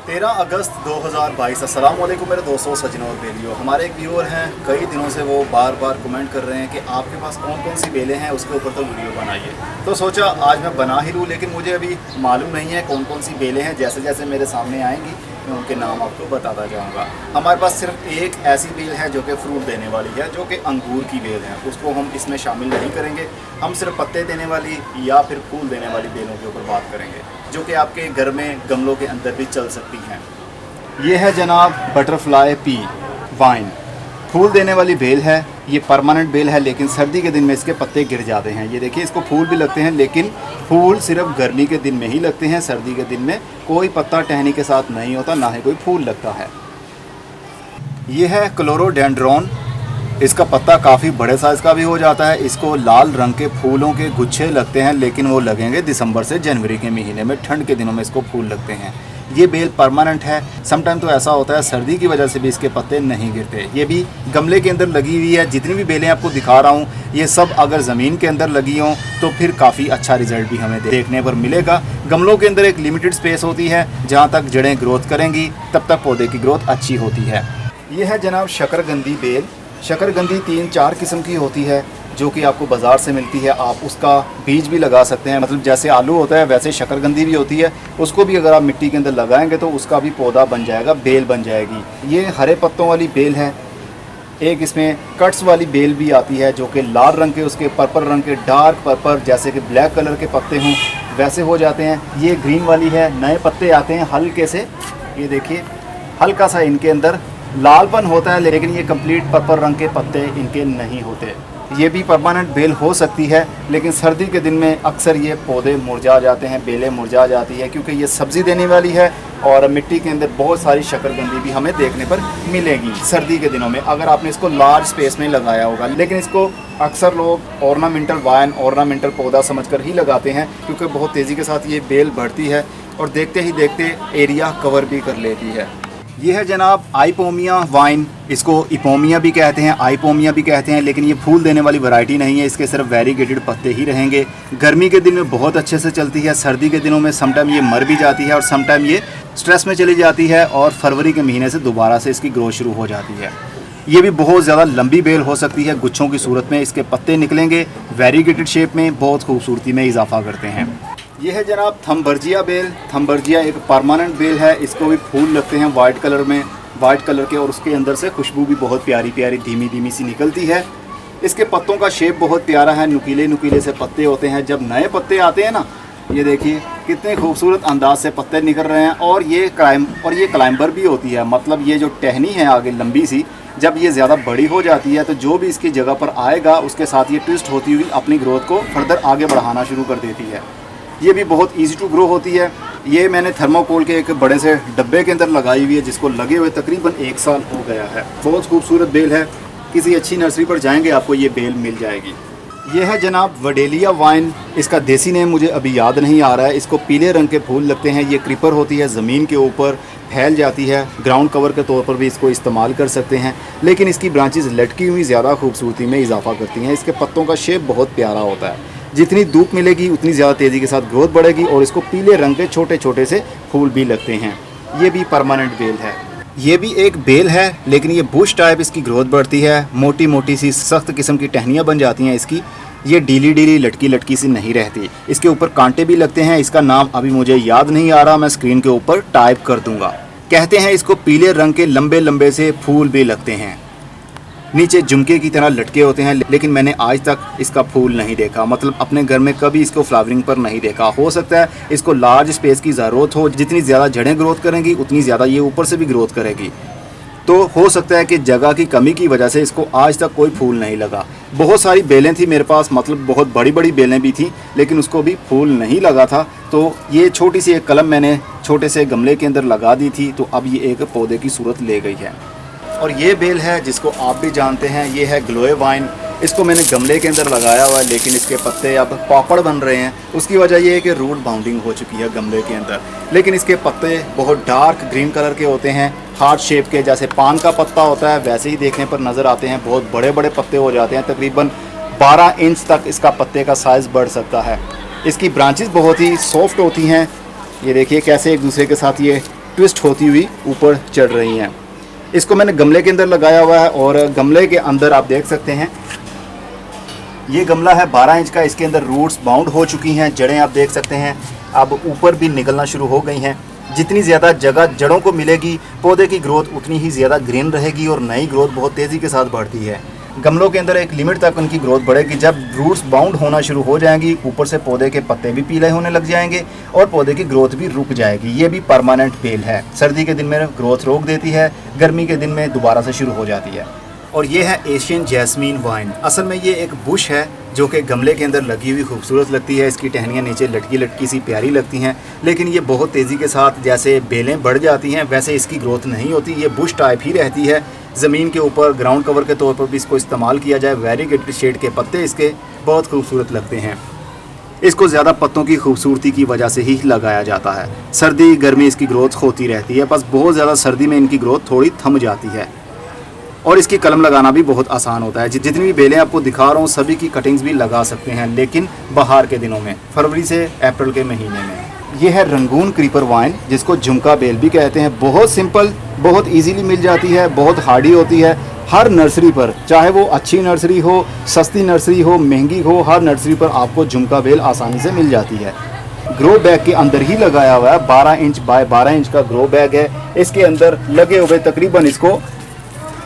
13 अगस्त 2022। अस्सलाम वालेकुम मेरे दोस्तों, सजनों और बेलियों। हमारे एक व्यूअर हैं, कई दिनों से वो बार बार कमेंट कर रहे हैं कि आपके पास कौन कौन सी बेलें हैं, उसके ऊपर तो वीडियो बनाइए। तो सोचा आज मैं बना ही लूँ, लेकिन मुझे अभी मालूम नहीं है कौन कौन सी बेलें हैं। जैसे जैसे मेरे सामने आएंगी मैं उनके नाम आपको बताता जाऊँगा। हमारे पास सिर्फ एक ऐसी बेल है जो कि फ्रूट देने वाली है, जो कि अंगूर की बेल है। उसको हम इसमें शामिल नहीं करेंगे। हम सिर्फ पत्ते देने वाली या फिर फूल देने वाली बेलों के ऊपर बात करेंगे, जो कि आपके घर में गमलों के अंदर भी चल सकती हैं। ये है जनाब बटरफ्लाई पी वाइन, फूल देने वाली बेल है। ये परमानेंट बेल है, लेकिन सर्दी के दिन में इसके पत्ते गिर जाते हैं। ये देखिए, इसको फूल भी लगते हैं, लेकिन फूल सिर्फ गर्मी के दिन में ही लगते हैं। सर्दी के दिन में कोई पत्ता टहनी के साथ नहीं होता, ना ही कोई फूल लगता है। ये है क्लोरोडेंड्रॉन। इसका पत्ता काफ़ी बड़े साइज़ का भी हो जाता है। इसको लाल रंग के फूलों के गुच्छे लगते हैं, लेकिन वो लगेंगे दिसंबर से जनवरी के महीने में। ठंड के दिनों में इसको फूल लगते हैं। ये बेल परमानेंट है। समटाइम तो ऐसा होता है सर्दी की वजह से भी इसके पत्ते नहीं गिरते। ये भी गमले के अंदर लगी हुई है। जितनी भी बेलें आपको दिखा रहा हूँ, ये सब अगर ज़मीन के अंदर लगी हों तो फिर काफ़ी अच्छा रिजल्ट भी हमें देखने पर मिलेगा। गमलों के अंदर एक लिमिटेड स्पेस होती है, जहाँ तक जड़ें ग्रोथ करेंगी तब तक पौधे की ग्रोथ अच्छी होती है। ये है जनाब शकरकंदी बेल। शकरकंदी 3-4 किस्म की होती है, जो कि आपको बाज़ार से मिलती है। आप उसका बीज भी लगा सकते हैं। मतलब जैसे आलू होता है वैसे शकरकंदी भी होती है। उसको भी अगर आप मिट्टी के अंदर लगाएंगे तो उसका भी पौधा बन जाएगा, बेल बन जाएगी। ये हरे पत्तों वाली बेल है। एक इसमें कट्स वाली बेल भी आती है, जो कि लाल रंग के, उसके पर्पल रंग के, डार्क पर्पल जैसे कि ब्लैक कलर के पत्ते हों वैसे हो जाते हैं। ये ग्रीन वाली है, नए पत्ते आते हैं हल्के से। ये देखिए, हल्का सा इनके अंदर लालपन होता है, लेकिन ये कंप्लीट पर्पल रंग के पत्ते इनके नहीं होते। ये भी परमानेंट बेल हो सकती है, लेकिन सर्दी के दिन में अक्सर ये पौधे मुरझा जाते हैं, बेलें मुरझा जाती है, क्योंकि ये सब्ज़ी देने वाली है और मिट्टी के अंदर बहुत सारी शकरकंदी भी हमें देखने पर मिलेगी सर्दी के दिनों में, अगर आपने इसको लार्ज स्पेस में लगाया होगा। लेकिन इसको अक्सर लोग ऑर्नामेंटल वाइन, ऑर्नामेंटल पौधा समझकर ही लगाते हैं, क्योंकि बहुत तेज़ी के साथ ये बेल बढ़ती है और देखते ही देखते एरिया कवर भी कर लेती है। ये है जनाब आइपोमिया वाइन। इसको इपोमिया भी कहते हैं, आइपोमिया भी कहते हैं, लेकिन ये फूल देने वाली वैरायटी नहीं है। इसके सिर्फ वेरीगेटेड पत्ते ही रहेंगे। गर्मी के दिन में बहुत अच्छे से चलती है। सर्दी के दिनों में समटाइम ये मर भी जाती है और समटाइम ये स्ट्रेस में चली जाती है, और फरवरी के महीने से दोबारा से इसकी ग्रोथ शुरू हो जाती है। ये भी बहुत ज़्यादा लंबी बेल हो सकती है। गुच्छों की सूरत में इसके पत्ते निकलेंगे, वेरीगेटेड शेप में, बहुत खूबसूरती में इजाफा करते हैं। ये है जनाब थम्बर्जिया बेल। थम्बर्जिया एक परमानेंट बेल है। इसको भी फूल लगते हैं वाइट कलर में, वाइट कलर के, और उसके अंदर से खुशबू भी बहुत प्यारी प्यारी धीमी धीमी सी निकलती है। इसके पत्तों का शेप बहुत प्यारा है, नुकीले नुकीले से पत्ते होते हैं। जब नए पत्ते आते हैं ना, ये देखिए कितने खूबसूरत अंदाज से पत्ते निकल रहे हैं। और ये क्लाइंबर भी होती है। मतलब ये जो टहनी है आगे लंबी सी, जब ये ज़्यादा बड़ी हो जाती है तो जो भी इसकी जगह पर आएगा उसके साथ ये ट्विस्ट होती हुई अपनी ग्रोथ को फर्दर आगे बढ़ाना शुरू कर देती है। ये भी बहुत इजी टू ग्रो होती है। ये मैंने थर्मोकोल के एक बड़े से डब्बे के अंदर लगाई हुई है, जिसको लगे हुए तकरीबन 1 साल हो गया है। बहुत खूबसूरत बेल है। किसी अच्छी नर्सरी पर जाएंगे आपको ये बेल मिल जाएगी। ये है जनाब वडेलिया वाइन। इसका देसी नेम मुझे अभी याद नहीं आ रहा है। इसको पीले रंग के फूल लगते हैं। ये क्रीपर होती है, ज़मीन के ऊपर फैल जाती है। ग्राउंड कवर के तौर पर भी इसको इस्तेमाल कर सकते हैं, लेकिन इसकी ब्रांचेस लटकी हुई ज़्यादा खूबसूरती में इजाफा करती हैं। इसके पत्तों का शेप बहुत प्यारा होता है। जितनी धूप मिलेगी उतनी ज़्यादा तेज़ी के साथ ग्रोथ बढ़ेगी, और इसको पीले रंग के छोटे छोटे से फूल भी लगते हैं। ये भी परमानेंट बेल है। ये भी एक बेल है, लेकिन ये बुश टाइप इसकी ग्रोथ बढ़ती है। मोटी मोटी सी सख्त किस्म की टहनियाँ बन जाती हैं इसकी। ये डीली डीली लटकी लटकी सी नहीं रहती। इसके ऊपर कांटे भी लगते हैं। इसका नाम अभी मुझे याद नहीं आ रहा, मैं स्क्रीन के ऊपर टाइप कर दूंगा। कहते हैं इसको पीले रंग के लंबे लंबे से फूल भी लगते हैं, नीचे झुमके की तरह लटके होते हैं, लेकिन मैंने आज तक इसका फूल नहीं देखा। मतलब अपने घर में कभी इसको फ्लावरिंग पर नहीं देखा। हो सकता है इसको लार्ज स्पेस की ज़रूरत हो। जितनी ज़्यादा जड़ें ग्रोथ करेंगी उतनी ज़्यादा ये ऊपर से भी ग्रोथ करेगी। तो हो सकता है कि जगह की कमी की वजह से इसको आज तक कोई फूल नहीं लगा। बहुत सारी बेलें थी मेरे पास, मतलब बहुत बड़ी बड़ी बेलें भी थी, लेकिन उसको भी फूल नहीं लगा था। तो ये छोटी सी एक कलम मैंने छोटे से गमले के अंदर लगा दी थी, तो अब ये एक पौधे की सूरत ले गई है। और ये बेल है जिसको आप भी जानते हैं, ये है ग्लोए वाइन। इसको मैंने गमले के अंदर लगाया हुआ है, लेकिन इसके पत्ते अब पापड़ बन रहे हैं। उसकी वजह ये है कि रूट बाउंडिंग हो चुकी है गमले के अंदर। लेकिन इसके पत्ते बहुत डार्क ग्रीन कलर के होते हैं, हार्ट शेप के, जैसे पान का पत्ता होता है वैसे ही देखने पर नज़र आते हैं। बहुत बड़े बड़े पत्ते हो जाते हैं, तकरीबन 12 इंच तक इसका पत्ते का साइज़ बढ़ सकता है। इसकी ब्रांचेस बहुत ही सॉफ्ट होती हैं। ये देखिए कैसे एक दूसरे के साथ ये ट्विस्ट होती हुई ऊपर चढ़ रही हैं। इसको मैंने गमले के अंदर लगाया हुआ है और गमले के अंदर आप देख सकते हैं ये गमला है 12 इंच का। इसके अंदर रूट्स बाउंड हो चुकी हैं, जड़ें आप देख सकते हैं अब ऊपर भी निकलना शुरू हो गई हैं। जितनी ज़्यादा जगह जड़ों को मिलेगी पौधे की ग्रोथ उतनी ही ज़्यादा ग्रीन रहेगी और नई ग्रोथ बहुत तेज़ी के साथ बढ़ती है। गमलों के अंदर एक लिमिट तक उनकी ग्रोथ बढ़ेगी। जब रूट्स बाउंड होना शुरू हो जाएंगी ऊपर से पौधे के पत्ते भी पीले होने लग जाएंगे और पौधे की ग्रोथ भी रुक जाएगी। ये भी परमानेंट बेल है। सर्दी के दिन में ग्रोथ रोक देती है, गर्मी के दिन में दोबारा से शुरू हो जाती है। और ये है एशियन जैस्मीन वाइन। असल में ये एक बुश है जो कि गमले के अंदर लगी हुई खूबसूरत लगती है। इसकी टहनियाँ नीचे लटकी लटकी सी प्यारी लगती हैं, लेकिन ये बहुत तेज़ी के साथ जैसे बेलें बढ़ जाती हैं वैसे इसकी ग्रोथ नहीं होती। ये बुश टाइप ही रहती है। ज़मीन के ऊपर ग्राउंड कवर के तौर पर भी इसको इस्तेमाल किया जाए। वेरीगेटेड शेड के पत्ते इसके बहुत खूबसूरत लगते हैं। इसको ज़्यादा पत्तों की खूबसूरती की वजह से ही लगाया जाता है। सर्दी गर्मी इसकी ग्रोथ होती रहती है, बस बहुत ज़्यादा सर्दी में इनकी ग्रोथ थोड़ी थम जाती है। और इसकी कलम लगाना भी बहुत आसान होता है। जितनी भी बेलें आपको दिखा रहा हूँ सभी की कटिंग्स भी लगा सकते हैं, लेकिन बाहर के दिनों में, फरवरी से अप्रैल के महीने में। ये है रंगून क्रीपर वाइन जिसको झुमका बेल भी कहते हैं। बहुत सिंपल, बहुत इजीली मिल जाती है, बहुत हार्डी होती है। हर नर्सरी पर, चाहे वो अच्छी नर्सरी हो, सस्ती नर्सरी हो, महंगी हो, हर नर्सरी पर आपको झुमका बेल आसानी से मिल जाती है। ग्रो बैग के अंदर ही लगाया हुआ है। 12 इंच बाय 12 इंच का ग्रो बैग है। इसके अंदर लगे हुए तकरीबन इसको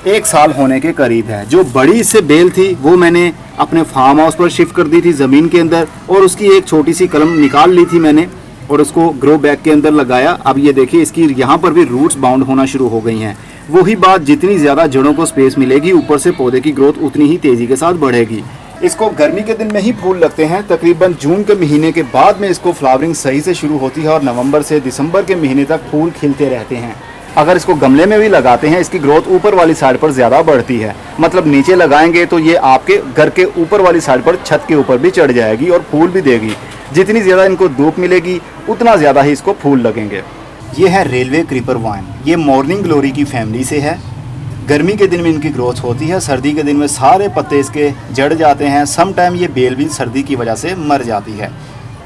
1 साल होने के करीब है। जो बड़ी से बेल थी वो मैंने अपने फार्म हाउस पर शिफ्ट कर दी थी ज़मीन के अंदर, और उसकी एक छोटी सी कलम निकाल ली थी मैंने और उसको ग्रो बैग के अंदर लगाया। अब ये देखिए इसकी यहाँ पर भी रूट्स बाउंड होना शुरू हो गई हैं। वही बात, जितनी ज़्यादा जड़ों को स्पेस मिलेगी ऊपर से पौधे की ग्रोथ उतनी ही तेज़ी के साथ बढ़ेगी। इसको गर्मी के दिन में ही फूल लगते हैं। तकरीबन जून के महीने के बाद में इसको फ्लावरिंग सही से शुरू होती है और नवंबर से दिसंबर के महीने तक फूल खिलते रहते हैं। अगर इसको गमले में भी लगाते हैं इसकी ग्रोथ ऊपर वाली साइड पर ज़्यादा बढ़ती है। मतलब नीचे लगाएंगे तो ये आपके घर के ऊपर वाली साइड पर छत के ऊपर भी चढ़ जाएगी और फूल भी देगी। जितनी ज़्यादा इनको धूप मिलेगी उतना ज़्यादा ही इसको फूल लगेंगे। ये है रेलवे क्रीपर वाइन। ये मॉर्निंग ग्लोरी की फैमिली से है। गर्मी के दिन में इनकी ग्रोथ होती है, सर्दी के दिन में सारे पत्ते इसके जड़ जाते हैं। सम टाइम ये बेल भी सर्दी की वजह से मर जाती है।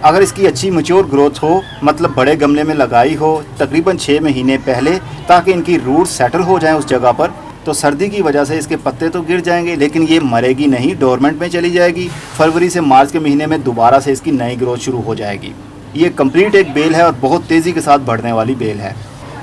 अगर इसकी अच्छी मैच्योर ग्रोथ हो, मतलब बड़े गमले में लगाई हो तकरीबन 6 महीने पहले, ताकि इनकी रूट सेटल हो जाएं उस जगह पर, तो सर्दी की वजह से इसके पत्ते तो गिर जाएंगे लेकिन ये मरेगी नहीं, डोरमेंट में चली जाएगी। फरवरी से मार्च के महीने में दोबारा से इसकी नई ग्रोथ शुरू हो जाएगी। ये कंप्लीट एक बेल है और बहुत तेज़ी के साथ बढ़ने वाली बेल है।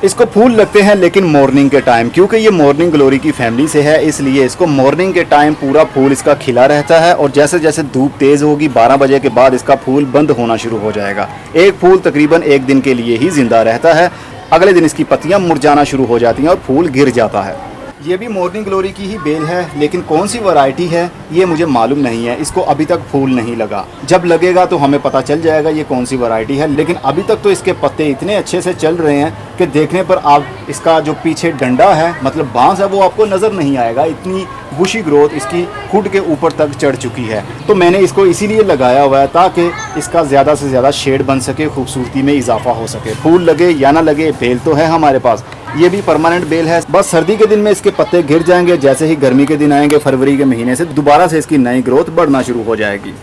इसको फूल लगते हैं लेकिन मॉर्निंग के टाइम, क्योंकि ये मॉर्निंग ग्लोरी की फैमिली से है इसलिए इसको मॉर्निंग के टाइम पूरा फूल इसका खिला रहता है। और जैसे जैसे धूप तेज़ होगी 12 बजे के बाद इसका फूल बंद होना शुरू हो जाएगा। एक फूल तकरीबन 1 दिन के लिए ही जिंदा रहता है। अगले दिन इसकी पत्तियां मुरझाना शुरू हो जाती हैं और फूल गिर जाता है। ये भी मॉर्निंग ग्लोरी की ही बेल है, लेकिन कौन सी वैरायटी है ये मुझे मालूम नहीं है। इसको अभी तक फूल नहीं लगा। जब लगेगा तो हमें पता चल जाएगा ये कौन सी वैरायटी है। लेकिन अभी तक तो इसके पत्ते इतने अच्छे से चल रहे हैं कि देखने पर आप इसका जो पीछे डंडा है, मतलब बांस है, वो आपको नज़र नहीं आएगा। इतनी बुशी ग्रोथ इसकी हुड के ऊपर तक चढ़ चुकी है। तो मैंने इसको इसीलिए लगाया हुआ है ताकि इसका ज़्यादा से ज़्यादा शेड बन सके, खूबसूरती में इजाफा हो सके। फूल लगे या ना लगे, बेल तो है हमारे पास। ये भी परमानेंट बेल है। बस सर्दी के दिन में इसके पत्ते गिर जाएंगे, जैसे ही गर्मी के दिन आएंगे फरवरी के महीने से दोबारा से इसकी नई ग्रोथ बढ़ना शुरू हो जाएगी।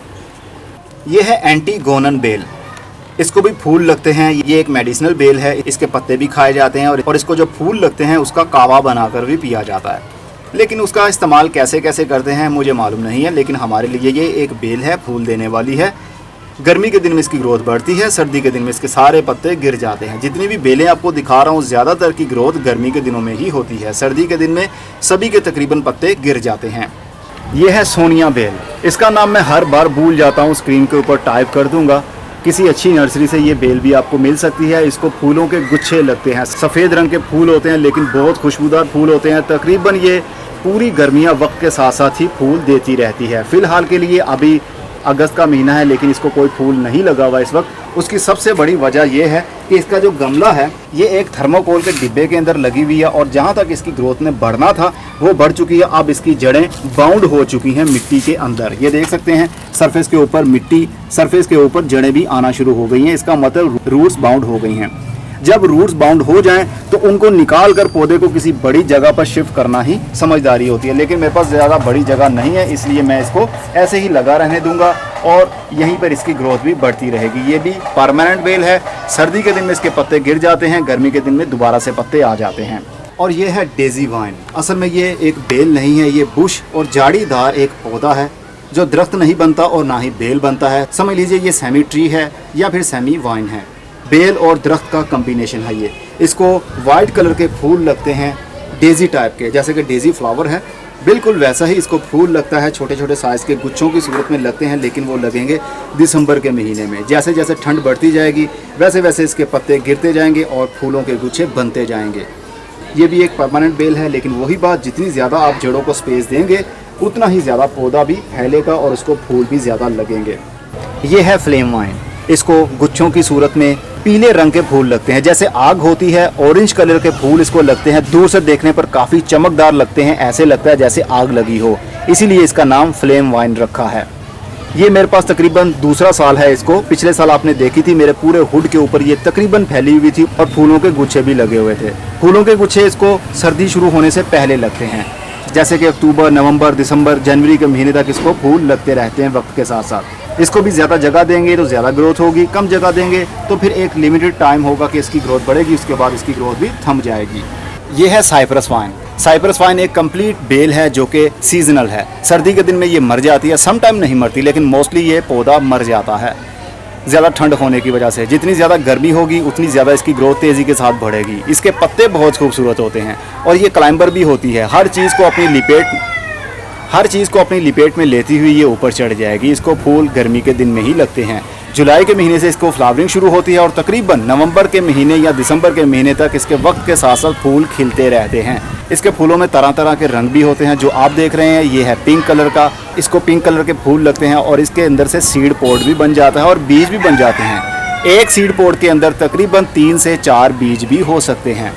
ये है एंटीगोनन बेल। इसको भी फूल लगते हैं। ये एक मेडिसिनल बेल है। इसके पत्ते भी खाए जाते हैं और इसको जो फूल लगते हैं उसका कावा बनाकर भी पिया जाता है। लेकिन उसका इस्तेमाल कैसे कैसे करते हैं मुझे मालूम नहीं है, लेकिन हमारे लिए ये एक बेल है, फूल देने वाली है। गर्मी के दिन में इसकी ग्रोथ बढ़ती है, सर्दी के दिन में इसके सारे पत्ते गिर जाते हैं। जितनी भी बेलें आपको दिखा रहा हूँ ज़्यादातर की ग्रोथ गर्मी के दिनों में ही होती है। सर्दी के दिन में सभी के तकरीबन पत्ते गिर जाते हैं। ये है सोनिया बेल। इसका नाम मैं हर बार भूल जाता हूँ, स्क्रीन के ऊपर टाइप कर दूंगा। किसी अच्छी नर्सरी से ये बेल भी आपको मिल सकती है। इसको फूलों के गुच्छे लगते हैं, सफ़ेद रंग के फूल होते हैं लेकिन बहुत खुशबूदार फूल होते हैं। तकरीबन ये पूरी गर्मियाँ वक्त के साथ साथ ही फूल देती रहती है। फ़िलहाल के लिए अभी अगस्त का महीना है लेकिन इसको कोई फूल नहीं लगा हुआ इस वक्त। उसकी सबसे बड़ी वजह यह है कि इसका जो गमला है ये एक थर्मोकोल के डिब्बे के अंदर लगी हुई है और जहाँ तक इसकी ग्रोथ में बढ़ना था वो बढ़ चुकी है। अब इसकी जड़ें बाउंड हो चुकी हैं मिट्टी के अंदर। ये देख सकते हैं सरफेस के ऊपर मिट्टी, सरफेस के ऊपर जड़ें भी आना शुरू हो गई हैं। इसका मतलब रूट्स बाउंड हो गई हैं। जब रूट्स बाउंड हो जाएं तो उनको निकाल कर पौधे को किसी बड़ी जगह पर शिफ्ट करना ही समझदारी होती है। लेकिन मेरे पास ज़्यादा बड़ी जगह नहीं है, इसलिए मैं इसको ऐसे ही लगा रहने दूंगा और यहीं पर इसकी ग्रोथ भी बढ़ती रहेगी। ये भी परमानेंट बेल है। सर्दी के दिन में इसके पत्ते गिर जाते हैं, गर्मी के दिन में दोबारा से पत्ते आ जाते हैं। और ये है डेजी वाइन। असल में ये एक बेल नहीं है, ये बुश और झाड़ीदार एक पौधा है जो दरख्त नहीं बनता और ना ही बेल बनता है। समझ लीजिए ये सेमी ट्री है या फिर सेमी वाइन है। बेल और दरख्त का कम्बिनेशन है ये। इसको वाइट कलर के फूल लगते हैं डेजी टाइप के, जैसे कि डेजी फ्लावर है बिल्कुल वैसा ही इसको फूल लगता है। छोटे छोटे साइज़ के गुच्छों की सूरत में लगते हैं, लेकिन वो लगेंगे दिसंबर के महीने में। जैसे जैसे ठंड बढ़ती जाएगी वैसे वैसे इसके पत्ते गिरते जाएंगे और फूलों के गुच्छे बनते जाएंगे। ये भी एक परमानेंट बेल है, लेकिन वही बात, जितनी ज़्यादा आप जड़ों को स्पेस देंगे उतना ही ज़्यादा पौधा भी फैलेगा और उसको फूल भी ज़्यादा लगेंगे। ये है फ्लेम वाइन। इसको गुच्छों की सूरत में पीले रंग के फूल लगते हैं, जैसे आग होती है ऑरेंज कलर के फूल इसको लगते हैं। दूर से देखने पर काफ़ी चमकदार लगते हैं, ऐसे लगता है जैसे आग लगी हो, इसीलिए इसका नाम फ्लेम वाइन रखा है। ये मेरे पास तकरीबन दूसरा साल है इसको। पिछले साल आपने देखी थी मेरे पूरे हुड के ऊपर ये तकरीबन फैली हुई थी और फूलों के गुच्छे भी लगे हुए थे। फूलों के गुच्छे इसको सर्दी शुरू होने से पहले लगते हैं, जैसे कि अक्टूबर, नवंबर, दिसंबर, जनवरी के महीने तक इसको फूल लगते रहते हैं वक्त के साथ साथ। इसको भी ज़्यादा जगह देंगे तो ज़्यादा ग्रोथ होगी, कम जगह देंगे तो फिर एक लिमिटेड टाइम होगा कि इसकी ग्रोथ बढ़ेगी, उसके बाद इसकी ग्रोथ भी थम जाएगी। ये है साइप्रस वाइन। साइप्रस वाइन एक कंप्लीट बेल है जो कि सीजनल है। सर्दी के दिन में ये मर जाती है, सम टाइम नहीं मरती, लेकिन मोस्टली ये पौधा मर जाता है ज़्यादा ठंड होने की वजह से। जितनी ज़्यादा गर्मी होगी उतनी ज़्यादा इसकी ग्रोथ तेज़ी के साथ बढ़ेगी। इसके पत्ते बहुत खूबसूरत होते हैं और ये क्लाइंबर भी होती है। हर चीज़ को अपनी लिपेट में लेती हुई ये ऊपर चढ़ जाएगी। इसको फूल गर्मी के दिन में ही लगते हैं। जुलाई के महीने से इसको फ्लावरिंग शुरू होती है और तकरीबन नवंबर के महीने या दिसंबर के महीने तक इसके वक्त के साथ साथ फूल खिलते रहते हैं। इसके फूलों में तरह तरह के रंग भी होते हैं। जो आप देख रहे हैं ये है पिंक कलर का, इसको पिंक कलर के फूल लगते हैं और इसके अंदर से सीड पोड भी बन जाता है और बीज भी बन जाते हैं। एक सीड पोड के अंदर तकरीबन 3 से 4 बीज भी हो सकते हैं।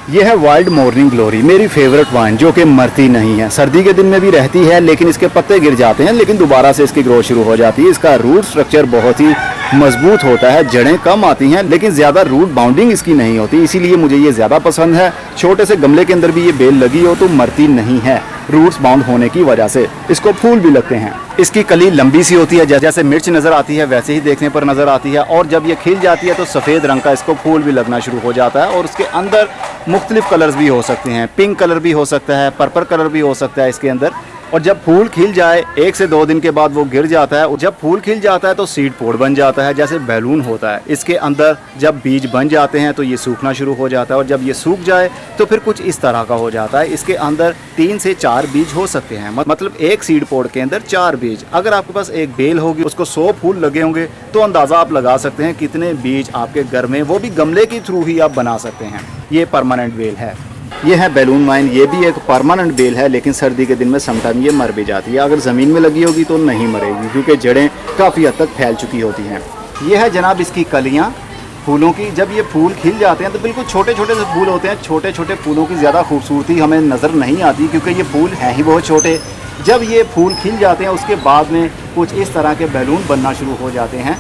यह है वाइल्ड मॉर्निंग ग्लोरी, मेरी फेवरेट वाइन, जो कि मरती नहीं है। सर्दी के दिन में भी रहती है, लेकिन इसके पत्ते गिर जाते हैं, लेकिन दोबारा से इसकी ग्रोथ शुरू हो जाती है। इसका रूट स्ट्रक्चर बहुत ही मजबूत होता है, जड़ें कम आती हैं, लेकिन ज़्यादा रूट बाउंडिंग इसकी नहीं होती, इसीलिए मुझे ये ज़्यादा पसंद है। छोटे से गमले के अंदर भी ये बेल लगी हो तो मरती नहीं है, रूट्स बाउंड होने की वजह से। इसको फूल भी लगते हैं। इसकी कली लंबी सी होती है, जैसे मिर्च नज़र आती है वैसे ही देखने पर नज़र आती है, और जब ये खिल जाती है तो सफ़ेद रंग का इसको फूल भी लगना शुरू हो जाता है। और उसके अंदर मुख्तलिफ कलर्स भी हो सकते हैं, पिंक कलर भी हो सकता है, पर्पल कलर भी हो सकता है इसके अंदर। और जब फूल खिल जाए 1 से 2 दिन के बाद वो गिर जाता है। और जब फूल खिल जाता है तो सीड पोड बन जाता है, जैसे बैलून होता है। इसके अंदर जब बीज बन जाते हैं तो ये सूखना शुरू हो जाता है, और जब ये सूख जाए तो फिर कुछ इस तरह का हो जाता है। इसके अंदर 3 से 4 बीज हो सकते हैं, मतलब एक सीड पोड के अंदर 4 बीज। अगर आपके पास एक बेल होगी, उसको 100 फूल लगे होंगे, तो अंदाज़ा आप लगा सकते हैं कितने बीज आपके घर में, वो भी गमले के थ्रू ही आप बना सकते हैं। ये परमानेंट बेल है। ये है बैलून वाइन, ये भी एक परमानेंट बेल है, लेकिन सर्दी के दिन में समटाइम ये मर भी जाती है। अगर ज़मीन में लगी होगी तो नहीं मरेगी, क्योंकि जड़ें काफ़ी हद तक फैल चुकी होती हैं। ये है जनाब इसकी कलियाँ फूलों की। जब ये फूल खिल जाते हैं तो बिल्कुल छोटे छोटे से फूल होते हैं। छोटे छोटे फूलों की ज़्यादा खूबसूरती हमें नज़र नहीं आती, क्योंकि ये फूल हैं ही बहुत छोटे। जब ये फूल खिल जाते हैं उसके बाद में कुछ इस तरह के बैलून बनना शुरू हो जाते हैं,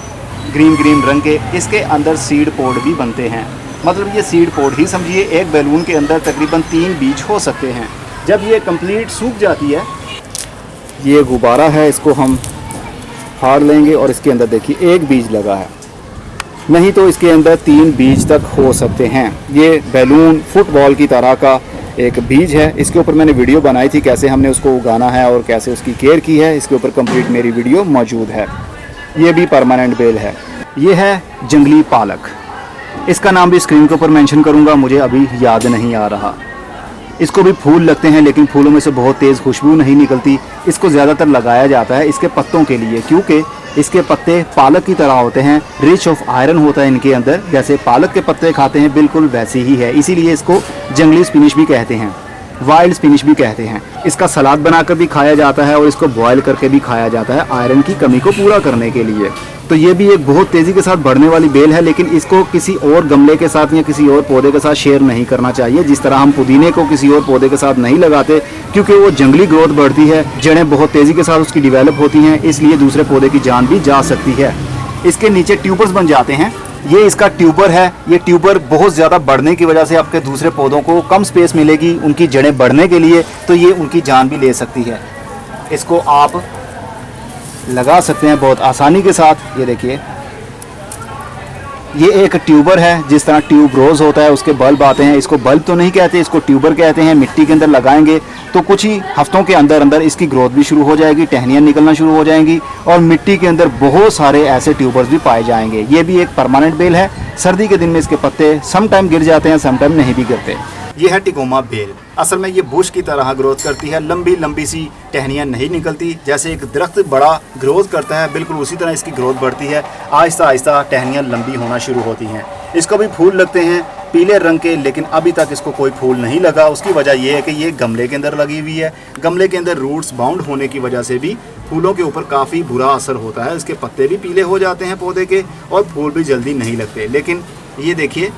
ग्रीन ग्रीन रंग के। इसके अंदर सीड पोड भी बनते हैं, मतलब ये सीड पोड ही समझिए। एक बैलून के अंदर तकरीबन 3 बीज हो सकते हैं। जब ये कंप्लीट सूख जाती है, ये गुब्बारा है, इसको हम फाड़ लेंगे और इसके अंदर देखिए 1 बीज लगा है, नहीं तो इसके अंदर 3 बीज तक हो सकते हैं। ये बैलून फुटबॉल की तरह का एक बीज है। इसके ऊपर मैंने वीडियो बनाई थी कैसे हमने उसको उगाना है और कैसे उसकी केयर की है। इसके ऊपर कंप्लीट मेरी वीडियो मौजूद है। ये भी परमानेंट बेल है। ये है जंगली पालक, इसका नाम भी स्क्रीन के ऊपर मेंशन करूंगा, मुझे अभी याद नहीं आ रहा। इसको भी फूल लगते हैं, लेकिन फूलों में से बहुत तेज़ खुशबू नहीं निकलती। इसको ज़्यादातर लगाया जाता है इसके पत्तों के लिए, क्योंकि इसके पत्ते पालक की तरह होते हैं, रिच ऑफ आयरन होता है इनके अंदर। जैसे पालक के पत्ते खाते हैं बिल्कुल वैसे ही है, इसीलिए इसको जंगली स्पिनिश भी कहते हैं, वाइल्ड स्पिनिश भी कहते हैं। इसका सलाद बनाकर भी खाया जाता है और इसको बॉयल करके भी खाया जाता है, आयरन की कमी को पूरा करने के लिए। तो ये भी एक बहुत तेज़ी के साथ बढ़ने वाली बेल है, लेकिन इसको किसी और गमले के साथ या किसी और पौधे के साथ शेयर नहीं करना चाहिए। जिस तरह हम पुदीने को किसी और पौधे के साथ नहीं लगाते, क्योंकि वो जंगली ग्रोथ बढ़ती है, जड़ें बहुत तेज़ी के साथ उसकी डिवेलप होती हैं, इसलिए दूसरे पौधे की जान भी जा सकती है। इसके नीचे ट्यूबर्स बन जाते हैं, ये इसका ट्यूबर है। ये ट्यूबर बहुत ज़्यादा बढ़ने की वजह से आपके दूसरे पौधों को कम स्पेस मिलेगी उनकी जड़ें बढ़ने के लिए, तो ये उनकी जान भी ले सकती है। इसको आप लगा सकते हैं बहुत आसानी के साथ। ये देखिए, ये एक ट्यूबर है। जिस तरह ट्यूब रोज़ होता है उसके बल्ब आते हैं, इसको बल्ब तो नहीं कहते, इसको ट्यूबर कहते हैं। मिट्टी के अंदर लगाएंगे तो कुछ ही हफ्तों के अंदर अंदर इसकी ग्रोथ भी शुरू हो जाएगी, टहनियाँ निकलना शुरू हो जाएंगी और मिट्टी के अंदर बहुत सारे ऐसे ट्यूबर्स भी पाए जाएंगे। ये भी एक परमानेंट बेल है। सर्दी के दिन में इसके पत्ते सम टाइम गिर जाते हैं, सम टाइम नहीं भी गिरते। ये है टिकोमा बेल। असल में ये बुश की तरह ग्रोथ करती है, लंबी लंबी सी टहनियाँ नहीं निकलती। जैसे एक दरख्त बड़ा ग्रोथ करता है, बिल्कुल उसी तरह इसकी ग्रोथ बढ़ती है। आहिस्ता आहिस्ता टहनियाँ लंबी होना शुरू होती हैं। इसको भी फूल लगते हैं पीले रंग के, लेकिन अभी तक इसको कोई फूल नहीं लगा। उसकी वजह यह है कि ये गमले के अंदर लगी हुई है। गमले के अंदर रूट्स बाउंड होने की वजह से भी फूलों के ऊपर काफ़ी बुरा असर होता है। इसके पत्ते भी पीले हो जाते हैं पौधे के और फूल भी जल्दी नहीं लगते। लेकिन ये देखिए,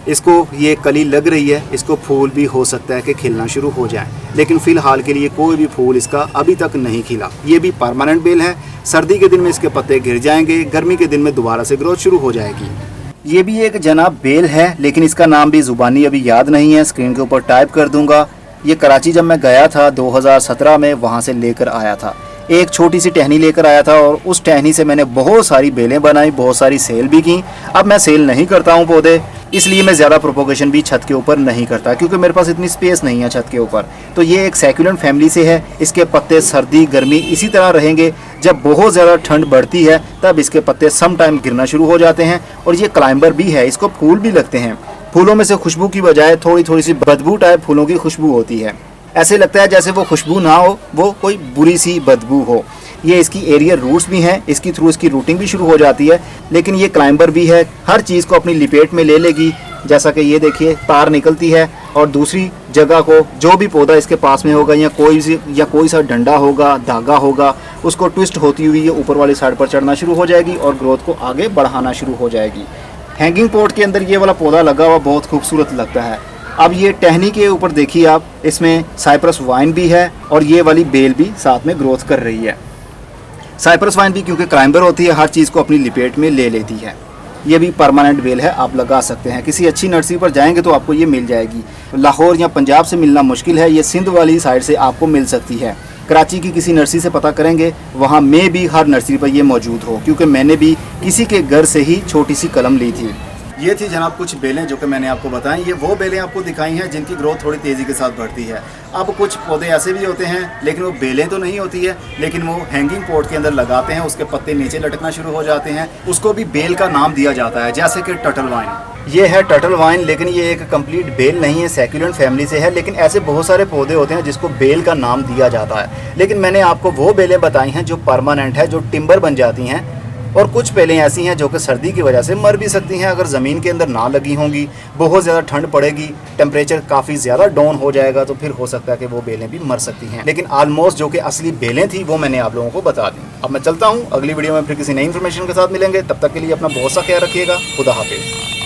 इसको ये कली लग रही है, इसको फूल भी हो सकता है कि खिलना शुरू हो जाए, लेकिन फ़िलहाल के लिए कोई भी फूल इसका अभी तक नहीं खिला। ये भी परमानेंट बेल है। सर्दी के दिन में इसके पत्ते गिर जाएंगे, गर्मी के दिन में दोबारा से ग्रोथ शुरू हो जाएगी। ये भी एक जनाब बेल है, लेकिन इसका नाम भी ज़ुबानी अभी याद नहीं है, स्क्रीन के ऊपर टाइप कर दूंगा। ये कराची जब मैं गया था 2017 में, वहाँ से लेकर आया था। एक छोटी सी टहनी लेकर आया था और उस टहनी से मैंने बहुत सारी बेलें बनाई, बहुत सारी सेल भी की। अब मैं सेल नहीं करता हूँ पौधे, इसलिए मैं ज़्यादा प्रोपोगेशन भी छत के ऊपर नहीं करता, क्योंकि मेरे पास इतनी स्पेस नहीं है छत के ऊपर। तो ये एक सैकुलेंट फैमिली से है। इसके पत्ते सर्दी गर्मी इसी तरह रहेंगे। जब बहुत ज़्यादा ठंड बढ़ती है तब इसके पत्ते सम टाइम गिरना शुरू हो जाते हैं। और ये क्लाइंबर भी है, इसको फूल भी लगते हैं। फूलों में से खुशबू की बजाय थोड़ी थोड़ी सी बदबू टाइप फूलों की खुशबू होती है। ऐसे लगता है जैसे वो खुशबू ना हो, वो कोई बुरी सी बदबू हो। ये इसकी एरियर रूट्स भी हैं, इसकी थ्रू इसकी रूटिंग भी शुरू हो जाती है। लेकिन ये क्लाइंबर भी है, हर चीज़ को अपनी लिपेट में ले लेगी। जैसा कि ये देखिए, तार निकलती है और दूसरी जगह को जो भी पौधा इसके पास में होगा या कोई सा डंडा होगा, धागा होगा, उसको ट्विस्ट होती हुई ये ऊपर वाली साइड पर चढ़ना शुरू हो जाएगी और ग्रोथ को आगे बढ़ाना शुरू हो जाएगी। हैंगिंग पॉट के अंदर ये वाला पौधा लगा हुआ बहुत खूबसूरत लगता है। अब ये टहनी के ऊपर देखिए आप, इसमें साइप्रस वाइन भी है और ये वाली बेल भी साथ में ग्रोथ कर रही है। साइप्रस वाइन भी क्योंकि क्लाइंबर होती है, हर चीज़ को अपनी लिपेट में ले लेती है। ये भी परमानेंट बेल है, आप लगा सकते हैं। किसी अच्छी नर्सरी पर जाएंगे तो आपको ये मिल जाएगी। लाहौर या पंजाब से मिलना मुश्किल है, ये सिंध वाली साइड से आपको मिल सकती है। कराची की किसी नर्सरी से पता करेंगे, वहाँ में भी हर नर्सरी पर ये मौजूद हो, क्योंकि मैंने भी किसी के घर से ही छोटी सी कलम ली थी। ये थी जनाब कुछ बेलें जो कि मैंने आपको बताई। ये वो बेलें आपको दिखाई हैं जिनकी ग्रोथ थोड़ी तेज़ी के साथ बढ़ती है। अब कुछ पौधे ऐसे भी होते हैं, लेकिन वो बेलें तो नहीं होती है, लेकिन वो हैंगिंग पॉट के अंदर लगाते हैं, उसके पत्ते नीचे लटकना शुरू हो जाते हैं। उसको भी बेल का नाम दिया जाता है, जैसे कि टर्टल वाइन। ये है टर्टल वाइन, लेकिन ये एक कंप्लीट बेल नहीं है, सैकुलेंट फैमिली से है। लेकिन ऐसे बहुत सारे पौधे होते हैं जिसको बेल का नाम दिया जाता है। लेकिन मैंने आपको वो बेलें बताई हैं जो परमानेंट है, जो टिम्बर बन जाती हैं। और कुछ बेलें ऐसी हैं जो कि सर्दी की वजह से मर भी सकती हैं अगर ज़मीन के अंदर ना लगी होंगी। बहुत ज़्यादा ठंड पड़ेगी, टेम्परेचर काफ़ी ज़्यादा डाउन हो जाएगा, तो फिर हो सकता है कि वो बेलें भी मर सकती हैं। लेकिन ऑलमोस्ट जो कि असली बेलें थी वो मैंने आप लोगों को बता दी। अब मैं चलता हूँ, अगली वीडियो में फिर किसी नई इन्फॉर्मेशन के साथ मिलेंगे। तब तक के लिए अपना बहुत सा ख्याल रखिएगा। खुदा हाफिज़।